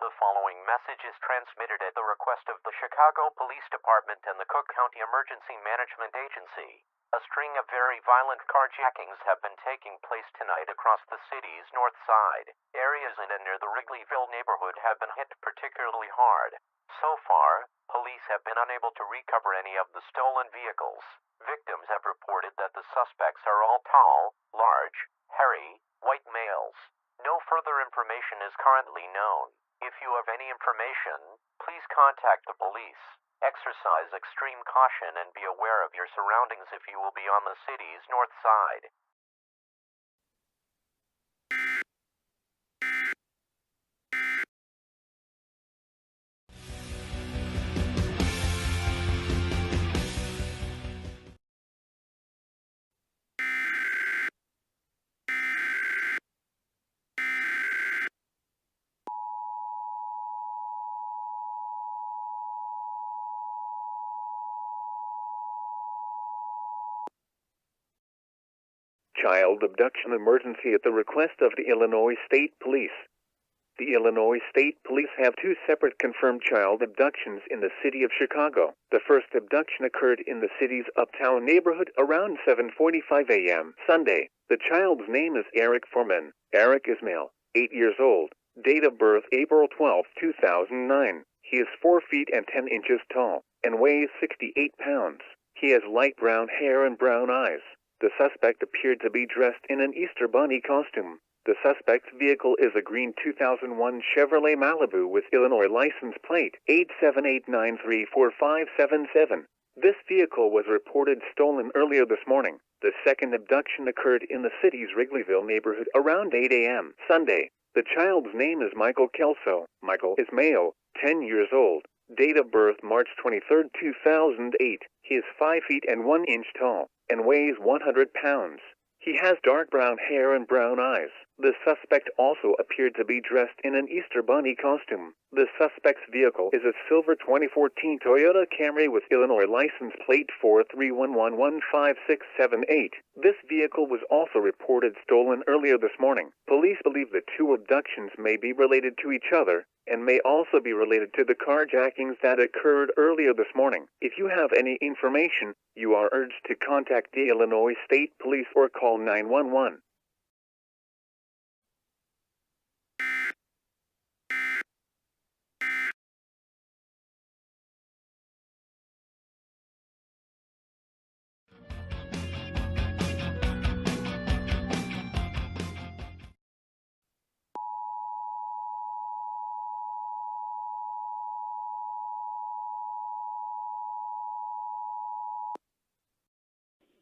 The following message is transmitted at the request of the Chicago Police Department and the Cook County Emergency Management Agency. A string of very violent carjackings have been taking place tonight across the city's north side. Areas in and near the Wrigleyville neighborhood have been hit particularly hard. So far, police have been unable to recover any of the stolen vehicles. Victims have reported that the suspects are all tall, large, hairy, white males. No further information is currently known. If you have any information, please contact the police. Exercise extreme caution and be aware of your surroundings if you will be on the city's north side. Child abduction emergency at the request of the Illinois State Police. The Illinois State Police have two separate confirmed child abductions in the city of Chicago. The first abduction occurred in the city's uptown neighborhood around 7:45 a.m. Sunday. The child's name is Eric Foreman. Eric is male, 8 years old. Date of birth April 12, 2009. He is 4 feet and 10 inches tall and weighs 68 pounds. He has light brown hair and brown eyes. The suspect appeared to be dressed in an Easter bunny costume. The suspect's vehicle is a green 2001 Chevrolet Malibu with Illinois license plate 878934577. This vehicle was reported stolen earlier this morning. The second abduction occurred in the city's Wrigleyville neighborhood around 8 a.m. Sunday. The child's name is Michael Kelso. Michael is male, 10 years old. Date of birth March 23, 2008. He is 5 feet and 1 inch tall and weighs 100 pounds. He has dark brown hair and brown eyes. The suspect also appeared to be dressed in an Easter bunny costume. The suspect's vehicle is a silver 2014 Toyota Camry with Illinois license plate 431115678. This vehicle was also reported stolen earlier this morning. Police believe the two abductions may be related to each other and may also be related to the carjackings that occurred earlier this morning. If you have any information, you are urged to contact the Illinois State Police or call 911.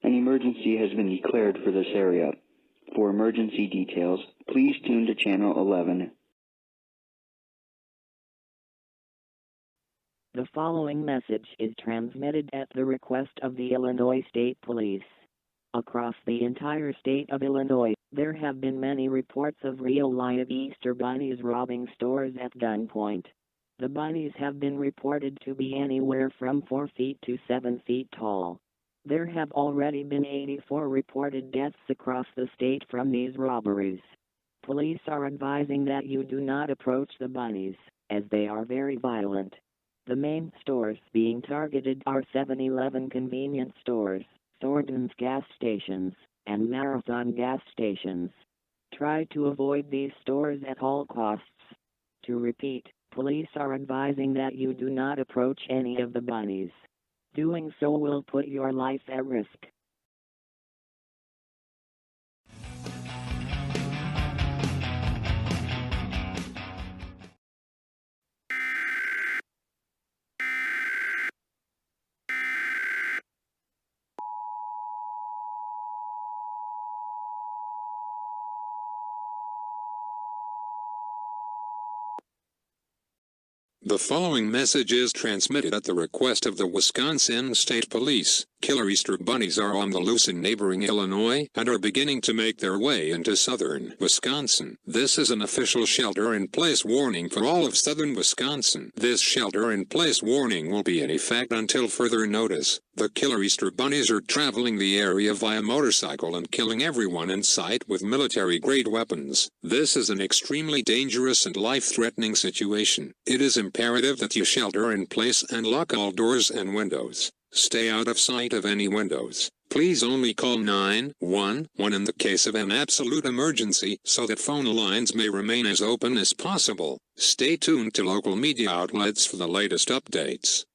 An emergency has been declared for this area. For emergency details, please tune to Channel 11. The following message is transmitted at the request of the Illinois State Police. Across the entire state of Illinois, there have been many reports of real-live Easter bunnies robbing stores at gunpoint. The bunnies have been reported to be anywhere from 4 feet to 7 feet tall. There have already been 84 reported deaths across the state from these robberies. Police are advising that you do not approach the bunnies, as they are very violent. The main stores being targeted are 7-Eleven convenience stores, Thornton's gas stations, and Marathon gas stations. Try to avoid these stores at all costs. To repeat, police are advising that you do not approach any of the bunnies. Doing so will put your life at risk. The following message is transmitted at the request of the Wisconsin State Police. Killer Easter bunnies are on the loose in neighboring Illinois and are beginning to make their way into southern Wisconsin. This is an official shelter-in-place warning for all of southern Wisconsin. This shelter-in-place warning will be in effect until further notice. The killer Easter bunnies are traveling the area via motorcycle and killing everyone in sight with military-grade weapons. This is an extremely dangerous and life-threatening situation. It is imperative that you shelter in place and lock all doors and windows. Stay out of sight of any windows. Please only call 911 in the case of an absolute emergency so that phone lines may remain as open as possible. Stay tuned to local media outlets for the latest updates.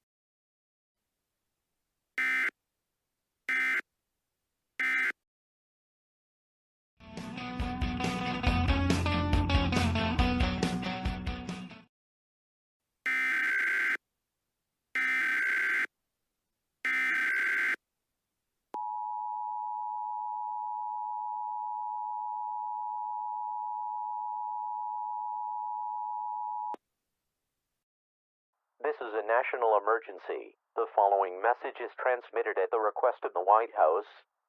This is a national emergency. The following message is transmitted at the request of the White House.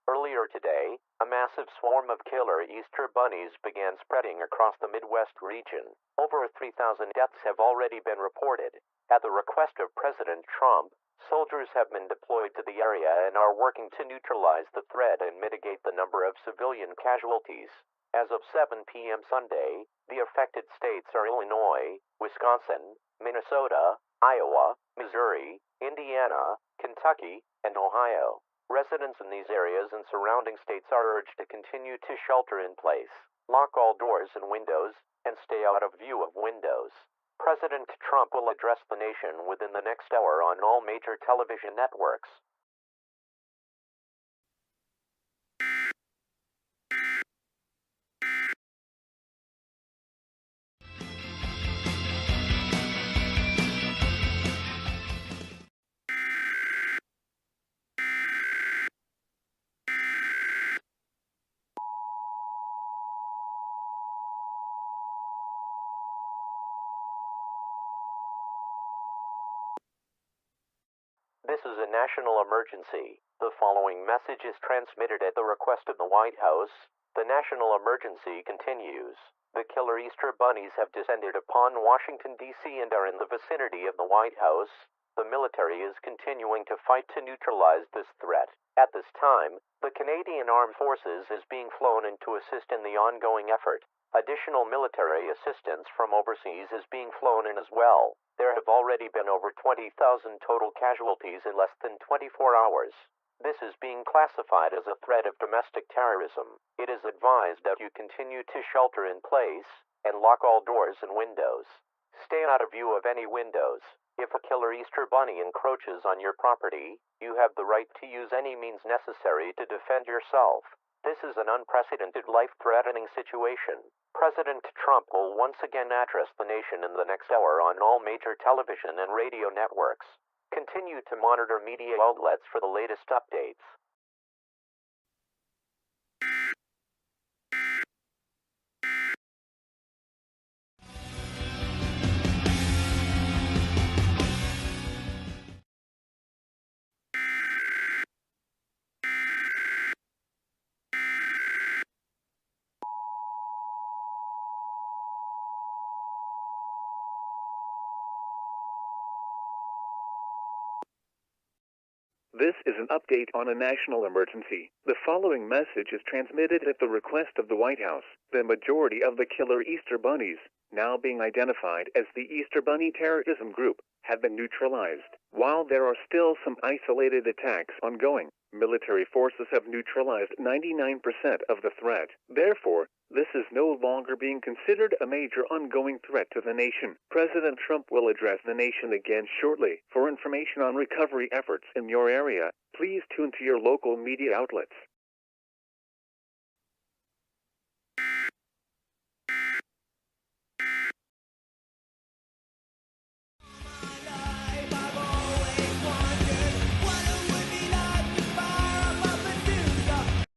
Earlier today, a massive swarm of killer Easter bunnies began spreading across the Midwest region. Over 3,000 deaths have already been reported. At the request of President Trump, soldiers have been deployed to the area and are working to neutralize the threat and mitigate the number of civilian casualties. As of 7 p.m. Sunday, the affected states are Illinois, Wisconsin, Minnesota, Iowa, Missouri, Indiana, Kentucky, and Ohio. Residents in these areas and surrounding states are urged to continue to shelter in place, lock all doors and windows, and stay out of view of windows. President Trump will address the nation within the next hour on all major television networks. This is a national emergency. The following message is transmitted at the request of the White House. The national emergency continues. The killer Easter bunnies have descended upon Washington, D.C. and are in the vicinity of the White House. The military is continuing to fight to neutralize this threat. At this time, the Canadian Armed Forces is being flown in to assist in the ongoing effort. Additional military assistance from overseas is being flown in as well. There have already been over 20,000 total casualties in less than 24 hours. This is being classified as a threat of domestic terrorism. It is advised that you continue to shelter in place and lock all doors and windows. Stay out of view of any windows. If a killer Easter bunny encroaches on your property, you have the right to use any means necessary to defend yourself. This is an unprecedented life-threatening situation. President Trump will once again address the nation in the next hour on all major television and radio networks. Continue to monitor media outlets for the latest updates. This is an update on a national emergency. The following message is transmitted at the request of the White House. The majority of the killer Easter bunnies, now being identified as the Easter Bunny Terrorism Group, have been neutralized. While there are still some isolated attacks ongoing, military forces have neutralized 99% of the threat. Therefore, this is no longer being considered a major ongoing threat to the nation. President Trump will address the nation again shortly. For information on recovery efforts in your area, please tune to your local media outlets.